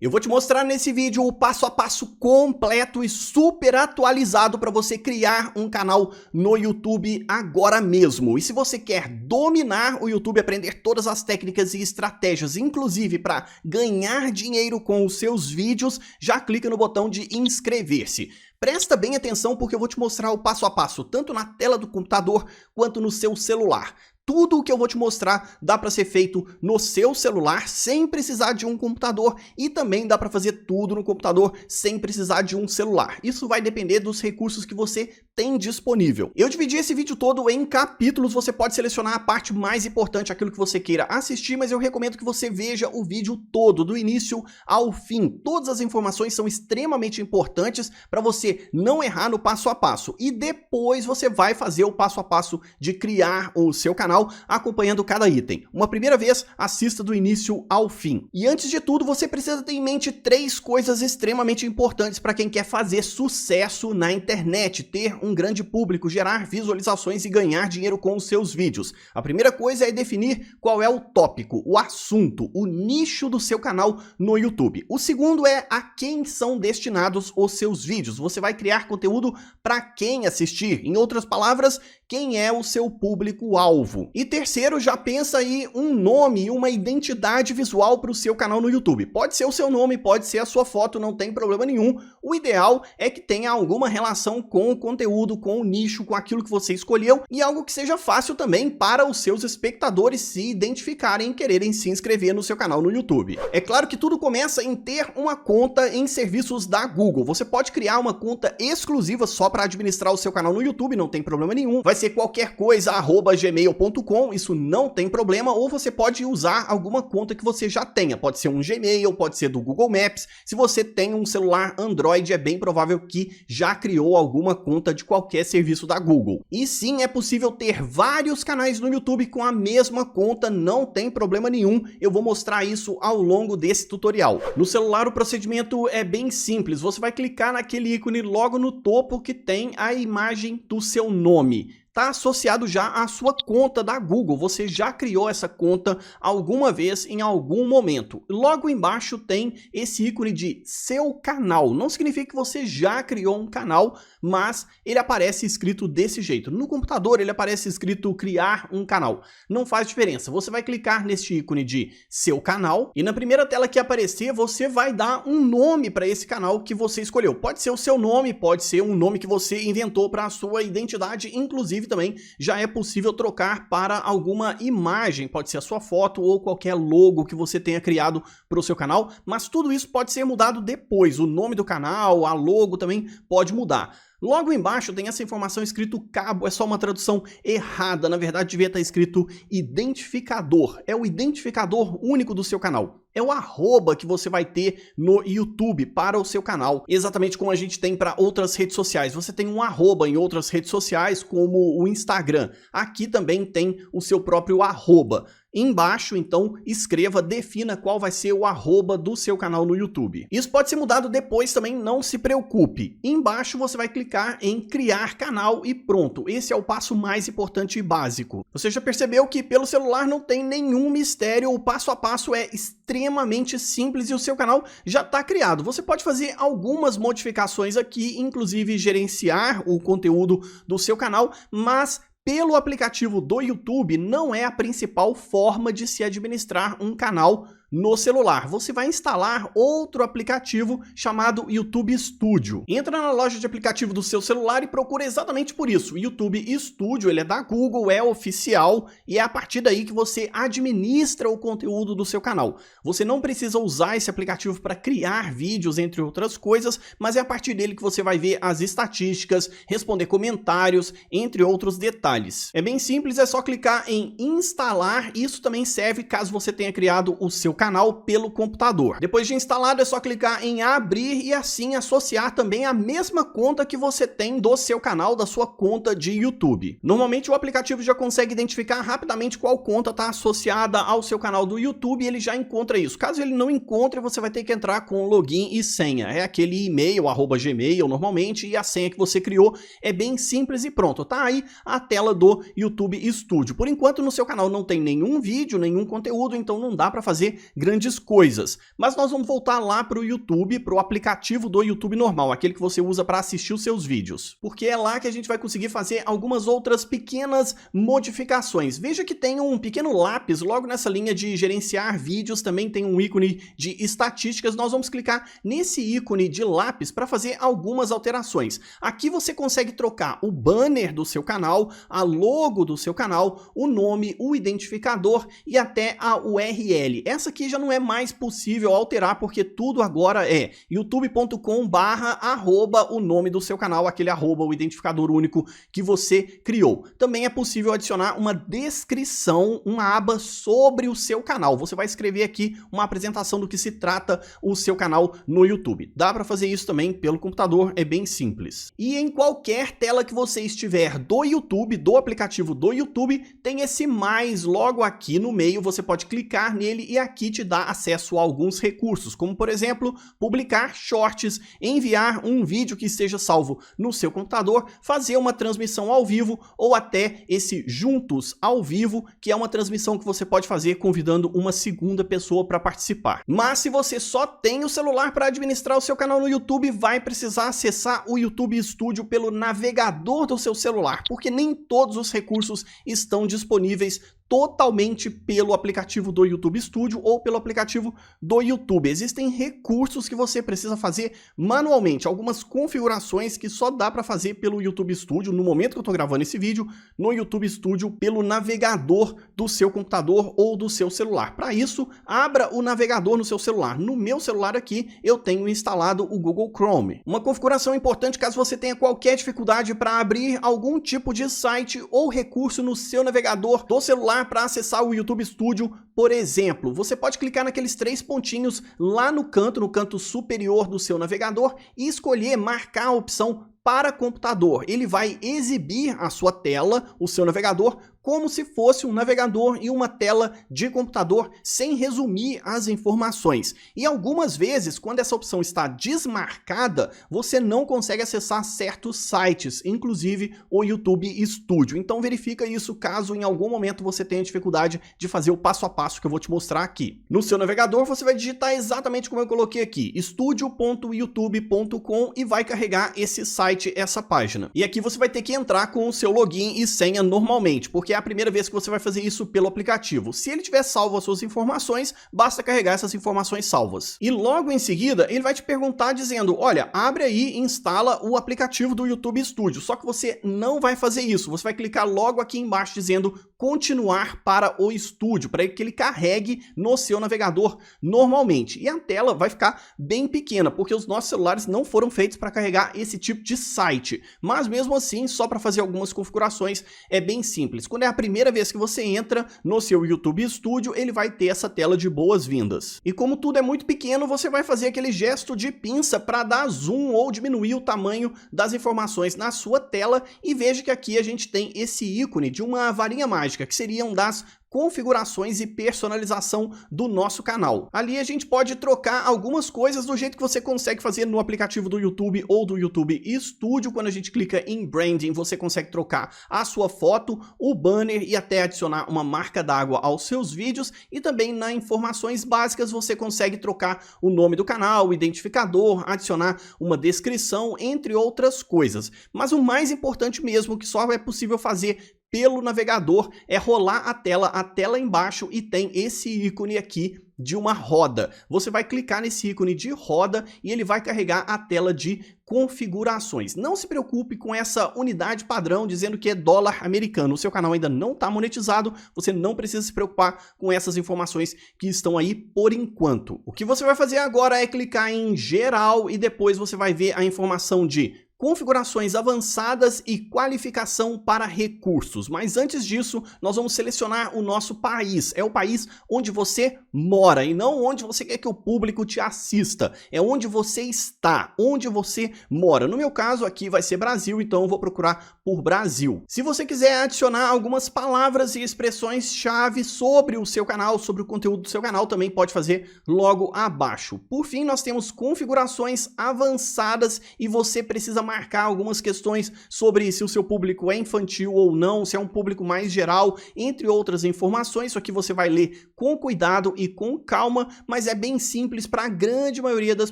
Eu vou te mostrar nesse vídeo o passo a passo completo e super atualizado para você criar um canal no YouTube agora mesmo. E se você quer dominar o YouTube, aprender todas as técnicas e estratégias, inclusive para ganhar dinheiro com os seus vídeos, já clica no botão de inscrever-se. Presta bem atenção porque eu vou te mostrar o passo a passo, tanto na tela do computador quanto no seu celular. Tudo o que eu vou te mostrar dá para ser feito no seu celular sem precisar de um computador e também dá para fazer tudo no computador sem precisar de um celular. Isso vai depender dos recursos que você tem disponível. Eu dividi esse vídeo todo em capítulos, você pode selecionar a parte mais importante, aquilo que você queira assistir, mas eu recomendo que você veja o vídeo todo, do início ao fim. Todas as informações são extremamente importantes para você não errar no passo a passo. E depois você vai fazer o passo a passo de criar o seu canal acompanhando cada item. Uma primeira vez, assista do início ao fim. E antes de tudo, você precisa ter em mente 3 coisas extremamente importantes para quem quer fazer sucesso na internet, ter um grande público, gerar visualizações e ganhar dinheiro com os seus vídeos. A primeira coisa é definir qual é o tópico, o assunto, o nicho do seu canal no YouTube. O segundo é a quem são destinados os seus vídeos. Você vai criar conteúdo para quem assistir. Em outras palavras, quem é o seu público-alvo. E terceiro, já pensa aí um nome, uma identidade visual para o seu canal no YouTube. Pode ser o seu nome, pode ser a sua foto, não tem problema nenhum. O ideal é que tenha alguma relação com o conteúdo, com o nicho, com aquilo que você escolheu e algo que seja fácil também para os seus espectadores se identificarem e quererem se inscrever no seu canal no YouTube. É claro que tudo começa em ter uma conta em serviços da Google. Você pode criar uma conta exclusiva só para administrar o seu canal no YouTube, não tem problema nenhum. Vai ser qualquer coisa, @gmail.com, isso não tem problema, ou você pode usar alguma conta que você já tenha, pode ser um Gmail, pode ser do Google Maps. Se você tem um celular Android, é bem provável que já criou alguma conta de qualquer serviço da Google. E sim, é possível ter vários canais no YouTube com a mesma conta, não tem problema nenhum, eu vou mostrar isso ao longo desse tutorial. No celular o procedimento é bem simples, você vai clicar naquele ícone logo no topo que tem a imagem do seu nome. Está associado já à sua conta da Google, você já criou essa conta alguma vez em algum momento. Logo embaixo tem esse ícone de seu canal, não significa que você já criou um canal, mas ele aparece escrito desse jeito. No computador ele aparece escrito criar um canal, não faz diferença, você vai clicar neste ícone de seu canal e na primeira tela que aparecer você vai dar um nome para esse canal que você escolheu. Pode ser o seu nome, pode ser um nome que você inventou para a sua identidade, inclusive também já é possível trocar para alguma imagem, pode ser a sua foto ou qualquer logo que você tenha criado para o seu canal, mas tudo isso pode ser mudado depois, o nome do canal, a logo também pode mudar. Logo embaixo tem essa informação escrito cabo, é só uma tradução errada, na verdade devia estar escrito identificador, é o identificador único do seu canal. É o arroba que você vai ter no YouTube para o seu canal, exatamente como a gente tem para outras redes sociais. Você tem um arroba em outras redes sociais, como o Instagram. Aqui também tem o seu próprio arroba. Embaixo, então, escreva, defina qual vai ser o arroba do seu canal no YouTube. Isso pode ser mudado depois também, não se preocupe. Embaixo você vai clicar em criar canal e pronto. Esse é o passo mais importante e básico. Você já percebeu que pelo celular não tem nenhum mistério, o passo a passo é extremamente simples e o seu canal já está criado. Você pode fazer algumas modificações aqui, inclusive gerenciar o conteúdo do seu canal, mas pelo aplicativo do YouTube não é a principal forma de se administrar um canal no celular. Você vai instalar outro aplicativo chamado YouTube Studio. Entra na loja de aplicativo do seu celular e procura exatamente por isso. YouTube Studio, ele é da Google, é oficial e é a partir daí que você administra o conteúdo do seu canal. Você não precisa usar esse aplicativo para criar vídeos, entre outras coisas, mas é a partir dele que você vai ver as estatísticas, responder comentários, entre outros detalhes. É bem simples, é só clicar em instalar. Isso também serve caso você tenha criado o seu canal pelo computador. Depois de instalado é só clicar em abrir e assim associar também a mesma conta que você tem do seu canal, da sua conta de YouTube. Normalmente o aplicativo já consegue identificar rapidamente qual conta está associada ao seu canal do YouTube e ele já encontra isso. Caso ele não encontre, você vai ter que entrar com login e senha. É aquele e-mail, @gmail normalmente, e a senha que você criou é bem simples e pronto. Tá aí a tela do YouTube Studio. Por enquanto no seu canal não tem nenhum vídeo, nenhum conteúdo, então não dá para fazer grandes coisas. Mas nós vamos voltar lá para o YouTube, para o aplicativo do YouTube normal, aquele que você usa para assistir os seus vídeos. Porque é lá que a gente vai conseguir fazer algumas outras pequenas modificações. Veja que tem um pequeno lápis logo nessa linha de gerenciar vídeos, também tem um ícone de estatísticas. Nós vamos clicar nesse ícone de lápis para fazer algumas alterações. Aqui você consegue trocar o banner do seu canal, a logo do seu canal, o nome, o identificador e até a URL. Essa aqui já não é mais possível alterar porque tudo agora é youtube.com/@ o nome do seu canal, aquele arroba, o identificador único que você criou. Também é possível adicionar uma descrição, uma aba sobre o seu canal. Você vai escrever aqui uma apresentação do que se trata o seu canal no YouTube. Dá para fazer isso também pelo computador, é bem simples. E em qualquer tela que você estiver do YouTube, do aplicativo do YouTube, tem esse mais logo aqui no meio, você pode clicar nele e aqui te dá acesso a alguns recursos, como por exemplo, publicar shorts, enviar um vídeo que esteja salvo no seu computador, fazer uma transmissão ao vivo ou até esse Juntos ao Vivo, que é uma transmissão que você pode fazer convidando uma segunda pessoa para participar. Mas se você só tem o celular para administrar o seu canal no YouTube, vai precisar acessar o YouTube Studio pelo navegador do seu celular, porque nem todos os recursos estão disponíveis totalmente pelo aplicativo do YouTube Studio ou pelo aplicativo do YouTube. Existem recursos que você precisa fazer manualmente, algumas configurações que só dá para fazer pelo YouTube Studio, no momento que eu estou gravando esse vídeo, no YouTube Studio, pelo navegador do seu computador ou do seu celular. Para isso, abra o navegador no seu celular. No meu celular aqui, eu tenho instalado o Google Chrome. Uma configuração importante caso você tenha qualquer dificuldade para abrir algum tipo de site ou recurso no seu navegador do celular para acessar o YouTube Studio, por exemplo, você pode clicar naqueles 3 pontinhos lá no canto superior do seu navegador e escolher marcar a opção para computador. Ele vai exibir a sua tela, o seu navegador, como se fosse um navegador e uma tela de computador, sem resumir as informações. E algumas vezes, quando essa opção está desmarcada, você não consegue acessar certos sites, inclusive o YouTube Studio. Então verifica isso caso em algum momento você tenha dificuldade de fazer o passo a passo que eu vou te mostrar aqui. No seu navegador, você vai digitar exatamente como eu coloquei aqui, studio.youtube.com, e vai carregar esse site, essa página. E aqui você vai ter que entrar com o seu login e senha normalmente, porque é a primeira vez que você vai fazer isso pelo aplicativo. Se ele tiver salvo as suas informações, basta carregar essas informações salvas. E logo em seguida, ele vai te perguntar dizendo, olha, abre aí e instala o aplicativo do YouTube Studio. Só que você não vai fazer isso. Você vai clicar logo aqui embaixo dizendo continuar para o estúdio, para que ele carregue no seu navegador normalmente. E a tela vai ficar bem pequena, porque os nossos celulares não foram feitos para carregar esse tipo de site. Mas mesmo assim, só para fazer algumas configurações, é bem simples. Quando é a primeira vez que você entra no seu YouTube Studio, ele vai ter essa tela de boas-vindas. E como tudo é muito pequeno, você vai fazer aquele gesto de pinça para dar zoom ou diminuir o tamanho das informações na sua tela, e veja que aqui a gente tem esse ícone de uma varinha mágica, que seriam das configurações e personalização do nosso canal. Ali a gente pode trocar algumas coisas do jeito que você consegue fazer no aplicativo do YouTube ou do YouTube Studio. Quando a gente clica em Branding, você consegue trocar a sua foto, o banner e até adicionar uma marca d'água aos seus vídeos. E também nas informações básicas você consegue trocar o nome do canal, o identificador, adicionar uma descrição, entre outras coisas. Mas o mais importante mesmo, que só é possível fazer pelo navegador, é rolar a tela embaixo e tem esse ícone aqui de uma roda. Você vai clicar nesse ícone de roda e ele vai carregar a tela de configurações. Não se preocupe com essa unidade padrão dizendo que é dólar americano. O seu canal ainda não está monetizado, você não precisa se preocupar com essas informações que estão aí por enquanto. O que você vai fazer agora é clicar em geral e depois você vai ver a informação de configurações avançadas e qualificação para recursos. Mas antes disso, nós vamos selecionar o nosso país. É o país onde você mora e não onde você quer que o público te assista. É onde você está, onde você mora. No meu caso aqui vai ser Brasil, então eu vou procurar por Brasil. Se você quiser adicionar algumas palavras e expressões-chave sobre o seu canal, sobre o conteúdo do seu canal, também pode fazer logo abaixo. Por fim, nós temos configurações avançadas e você precisa marcar algumas questões sobre se o seu público é infantil ou não, se é um público mais geral, entre outras informações. Isso aqui você vai ler com cuidado e com calma, mas é bem simples para a grande maioria das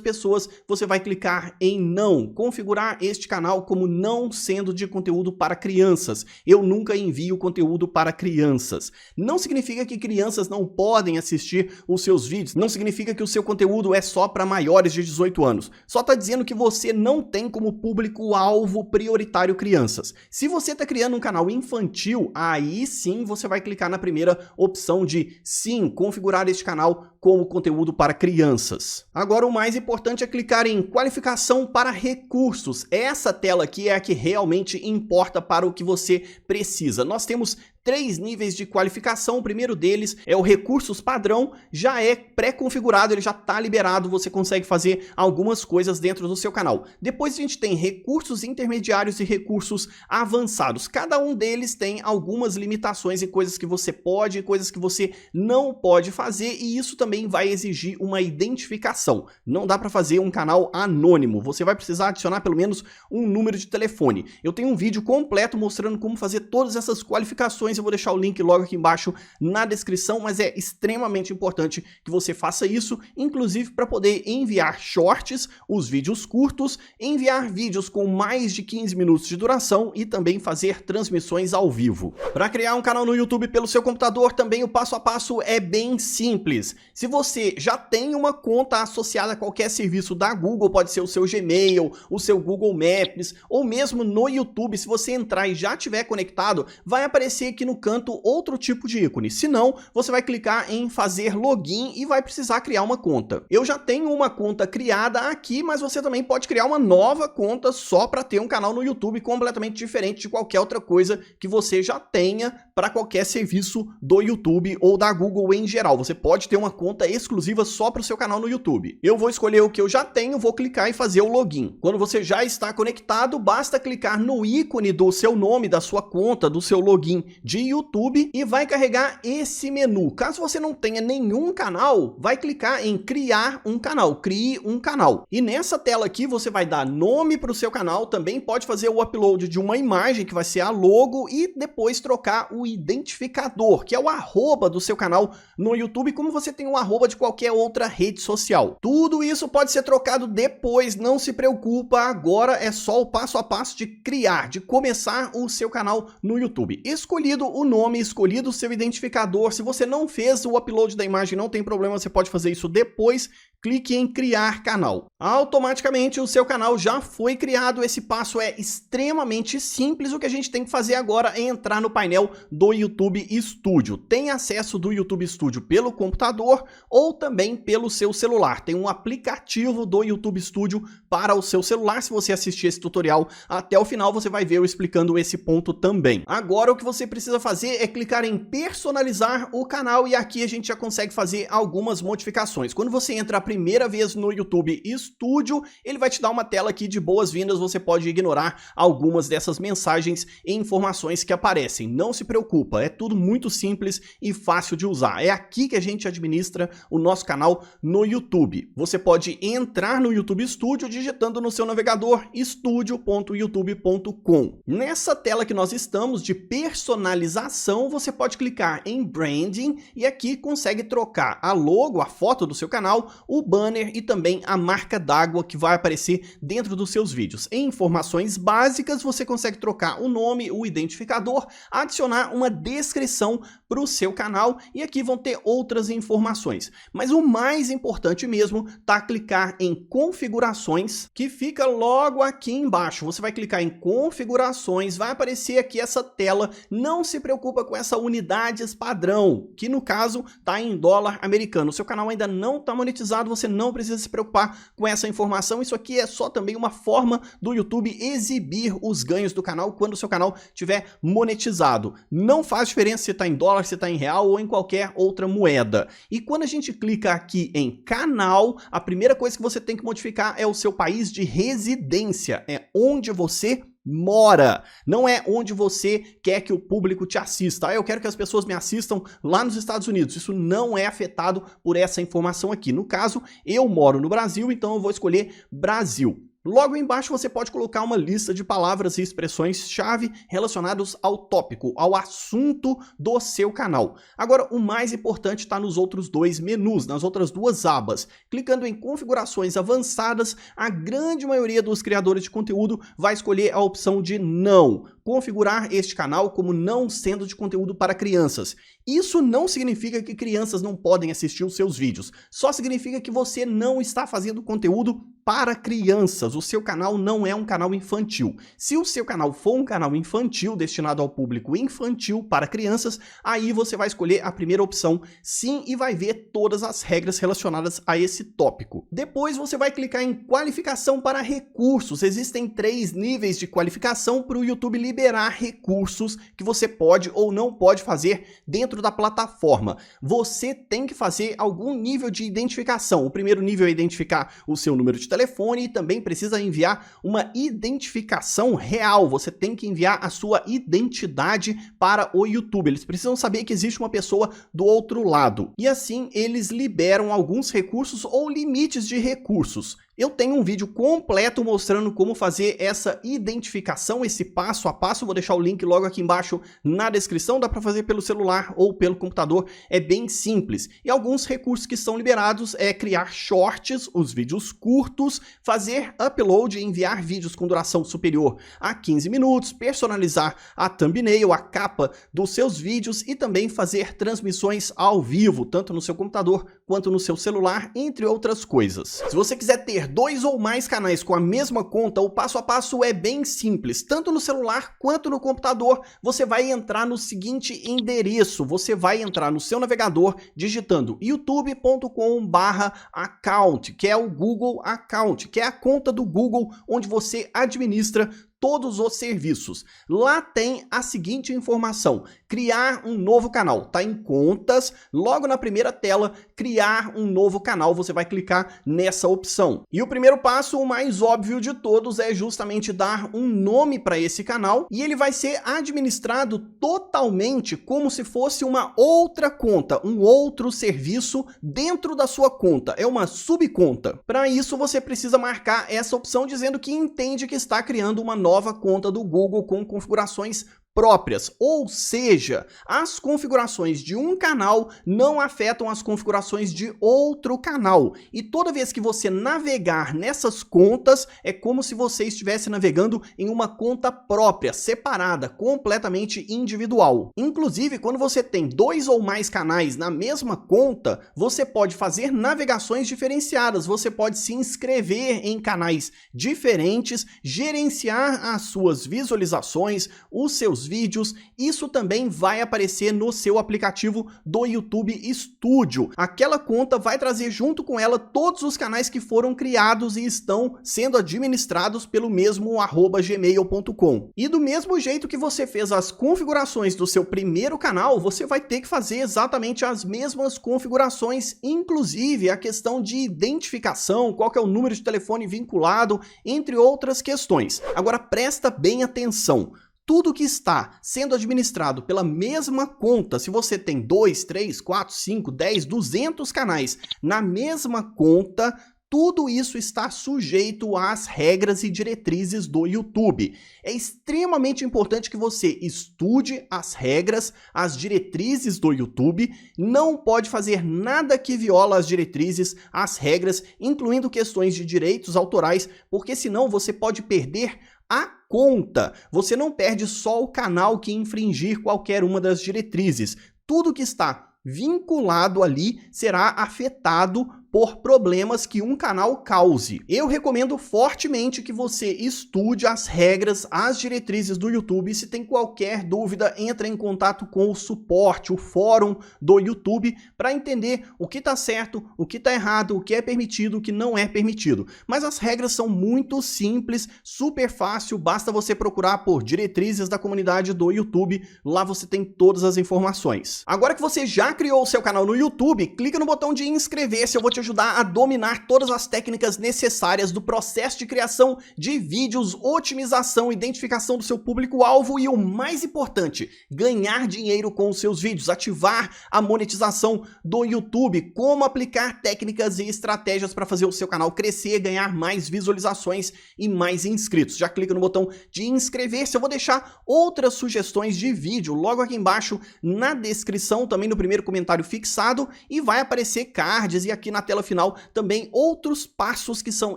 pessoas. Você vai clicar em não, configurar este canal como não sendo de conteúdo para crianças. Eu nunca envio conteúdo para crianças. Não significa que crianças não podem assistir os seus vídeos, não significa que o seu conteúdo é só para maiores de 18 anos. Só está dizendo que você não tem como público-alvo prioritário crianças. Se você está criando um canal infantil, aí sim você vai clicar na primeira opção de sim, configurar este canal como conteúdo para crianças. Agora o mais importante é clicar em qualificação para recursos. Essa tela aqui é a que realmente importa para o que você precisa. Nós temos 3 níveis de qualificação. O primeiro deles é o recursos padrão, já é pré-configurado, ele já está liberado, você consegue fazer algumas coisas dentro do seu canal. Depois a gente tem recursos intermediários e recursos avançados. Cada um deles tem algumas limitações e coisas que você pode e coisas que você não pode fazer, e isso também vai exigir uma identificação. Não dá para fazer um canal anônimo, você vai precisar adicionar pelo menos um número de telefone. Eu tenho um vídeo completo mostrando como fazer todas essas qualificações. Eu vou deixar o link logo aqui embaixo na descrição, mas é extremamente importante que você faça isso, inclusive para poder enviar shorts, os vídeos curtos, enviar vídeos com mais de 15 minutos de duração e também fazer transmissões ao vivo. Para criar um canal no YouTube pelo seu computador, também o passo a passo é bem simples. Se você já tem uma conta associada a qualquer serviço da Google, pode ser o seu Gmail, o seu Google Maps, ou mesmo no YouTube, se você entrar e já estiver conectado, vai aparecer aqui no canto outro tipo de ícone. Se não, você vai clicar em fazer login e vai precisar criar uma conta. Eu já tenho uma conta criada aqui, mas você também pode criar uma nova conta só para ter um canal no YouTube completamente diferente de qualquer outra coisa que você já tenha para qualquer serviço do YouTube ou da Google em geral. Você pode ter uma conta exclusiva só para o seu canal no YouTube. Eu vou escolher o que eu já tenho, vou clicar e fazer o login. Quando você já está conectado, basta clicar no ícone do seu nome, da sua conta, do seu login de YouTube e vai carregar esse menu. Caso você não tenha nenhum canal, vai clicar em criar um canal, crie um canal. E nessa tela aqui você vai dar nome para o seu canal, também pode fazer o upload de uma imagem que vai ser a logo e depois trocar o identificador, que é o arroba do seu canal no YouTube, como você tem um arroba de qualquer outra rede social. Tudo isso pode ser trocado depois, não se preocupa, agora é só o passo a passo de criar, de começar o seu canal no YouTube. Escolhido o nome, escolhido o seu identificador, se você não fez o upload da imagem, não tem problema, você pode fazer isso depois. Clique em criar canal. Automaticamente o seu canal já foi criado. Esse passo é extremamente simples. O que a gente tem que fazer agora é entrar no painel do YouTube Studio. Tem acesso do YouTube Studio pelo computador ou também pelo seu celular. Tem um aplicativo do YouTube Studio para o seu celular. Se você assistir esse tutorial até o final, você vai ver eu explicando esse ponto também. Agora o que você precisa fazer é clicar em personalizar o canal e aqui a gente já consegue fazer algumas modificações. Quando você entra a primeira vez no YouTube Studio, ele vai te dar uma tela aqui de boas-vindas, você pode ignorar algumas dessas mensagens e informações que aparecem. Não se preocupa, é tudo muito simples e fácil de usar. É aqui que a gente administra o nosso canal no YouTube. Você pode entrar no YouTube Studio digitando no seu navegador studio.youtube.com. Nessa tela que nós estamos de personalização, você pode clicar em Branding e aqui consegue trocar a logo, a foto do seu canal, o banner e também a marca d'água que vai aparecer dentro dos seus vídeos. Em informações básicas, você consegue trocar o nome, o identificador, adicionar uma descrição para o seu canal e aqui vão ter outras informações. Mas o mais importante mesmo tá clicar em configurações, que fica logo aqui embaixo. Você vai clicar em configurações, vai aparecer aqui essa tela. Não se preocupa com essa unidades padrão, que no caso tá em dólar americano. O seu canal ainda não está monetizado, você não precisa se preocupar com essa informação. Isso aqui é só também uma forma do YouTube exibir os ganhos do canal quando o seu canal estiver monetizado. Não faz diferença se está em dólar, se está em real ou em qualquer outra moeda. E quando a gente clica aqui em canal, a primeira coisa que você tem que modificar é o seu país de residência, é onde você mora, não é onde você quer que o público te assista. Eu quero que as pessoas me assistam lá nos Estados Unidos. Isso não é afetado por essa informação aqui. No caso, eu moro no Brasil, então eu vou escolher Brasil. Logo embaixo você pode colocar uma lista de palavras e expressões-chave relacionados ao tópico, ao assunto do seu canal. Agora, o mais importante está nos outros dois menus, nas outras duas abas. Clicando em configurações avançadas, a grande maioria dos criadores de conteúdo vai escolher a opção de não, configurar este canal como não sendo de conteúdo para crianças. Isso não significa que crianças não podem assistir os seus vídeos, só significa que você não está fazendo conteúdo para crianças. O seu canal não é um canal infantil. Se o seu canal for um canal infantil, destinado ao público infantil para crianças, aí você vai escolher a primeira opção, sim, e vai ver todas as regras relacionadas a esse tópico. Depois você vai clicar em qualificação para recursos. Existem 3 níveis de qualificação para o YouTube liberar recursos que você pode ou não pode fazer dentro da plataforma. Você tem que fazer algum nível de identificação. O primeiro nível é identificar o seu número de telefone e também precisa enviar uma identificação real. Você tem que enviar a sua identidade para o YouTube. Eles precisam saber que existe uma pessoa do outro lado. E assim eles liberam alguns recursos ou limites de recursos. Eu tenho um vídeo completo mostrando como fazer essa identificação, esse passo a passo. Vou deixar o link logo aqui embaixo na descrição. Dá para fazer pelo celular ou pelo computador. É bem simples. E alguns recursos que são liberados é criar shorts, os vídeos curtos, fazer upload e enviar vídeos com duração superior a 15 minutos, personalizar a thumbnail, a capa dos seus vídeos e também fazer transmissões ao vivo, tanto no seu computador quanto no seu celular, entre outras coisas. Se você quiser ter 2 ou mais canais com a mesma conta, o passo a passo é bem simples. Tanto no celular quanto no computador, você vai entrar no seguinte endereço. Você vai entrar no seu navegador digitando youtube.com/account, que é o Google Account, que é a conta do Google onde você administra todos os serviços. Lá tem a seguinte informação: criar um novo canal. Tá em contas, logo na primeira tela, criar um novo canal. Você vai clicar nessa opção. E o primeiro passo, o mais óbvio de todos, é justamente dar um nome para esse canal e ele vai ser administrado totalmente como se fosse uma outra conta, um outro serviço dentro da sua conta. É uma subconta. Para isso, você precisa marcar essa opção dizendo que entende que está criando uma nova conta do Google com configurações próprias, ou seja, as configurações de um canal não afetam as configurações de outro canal. E toda vez que você navegar nessas contas, é como se você estivesse navegando em uma conta própria, separada, completamente individual. Inclusive, quando você tem 2 ou mais canais na mesma conta, você pode fazer navegações diferenciadas, você pode se inscrever em canais diferentes, gerenciar as suas visualizações, os seus vídeos. Isso também vai aparecer no seu aplicativo do YouTube Studio. Aquela conta vai trazer junto com ela todos os canais que foram criados e estão sendo administrados pelo mesmo @gmail.com. E do mesmo jeito que você fez as configurações do seu primeiro canal, você vai ter que fazer exatamente as mesmas configurações, inclusive a questão de identificação, qual que é o número de telefone vinculado, entre outras questões. Agora presta bem atenção. Tudo que está sendo administrado pela mesma conta, se você tem 2, 3, 4, 5, 10, 200 canais na mesma conta, tudo isso está sujeito às regras e diretrizes do YouTube. É extremamente importante que você estude as regras, as diretrizes do YouTube. Não pode fazer nada que viola as diretrizes, as regras, incluindo questões de direitos autorais, porque senão você pode perder a conta. Você não perde só o canal que infringir qualquer uma das diretrizes. Tudo que está vinculado ali será afetado por problemas que um canal cause. Eu recomendo fortemente que você estude as regras, as diretrizes do YouTube. Se tem qualquer dúvida, entre em contato com o suporte, o fórum do YouTube, para entender o que está certo, o que está errado, o que é permitido, o que não é permitido. Mas as regras são muito simples, super fácil, basta você procurar por diretrizes da comunidade do YouTube, lá você tem todas as informações. Agora que você já criou o seu canal no YouTube, clica no botão de inscrever-se, eu vou te ajudar a dominar todas as técnicas necessárias do processo de criação de vídeos, otimização, identificação do seu público-alvo e o mais importante, ganhar dinheiro com os seus vídeos, ativar a monetização do YouTube, como aplicar técnicas e estratégias para fazer o seu canal crescer, ganhar mais visualizações e mais inscritos. Já clica no botão de inscrever-se, eu vou deixar outras sugestões de vídeo logo aqui embaixo na descrição, também no primeiro comentário fixado, e vai aparecer cards e aqui na tela final também outros passos que são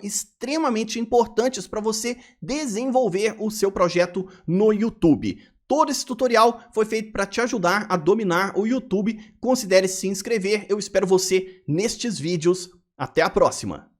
extremamente importantes para você desenvolver o seu projeto no YouTube. Todo esse tutorial foi feito para te ajudar a dominar o YouTube. Considere se inscrever, eu espero você nestes vídeos. Até a próxima!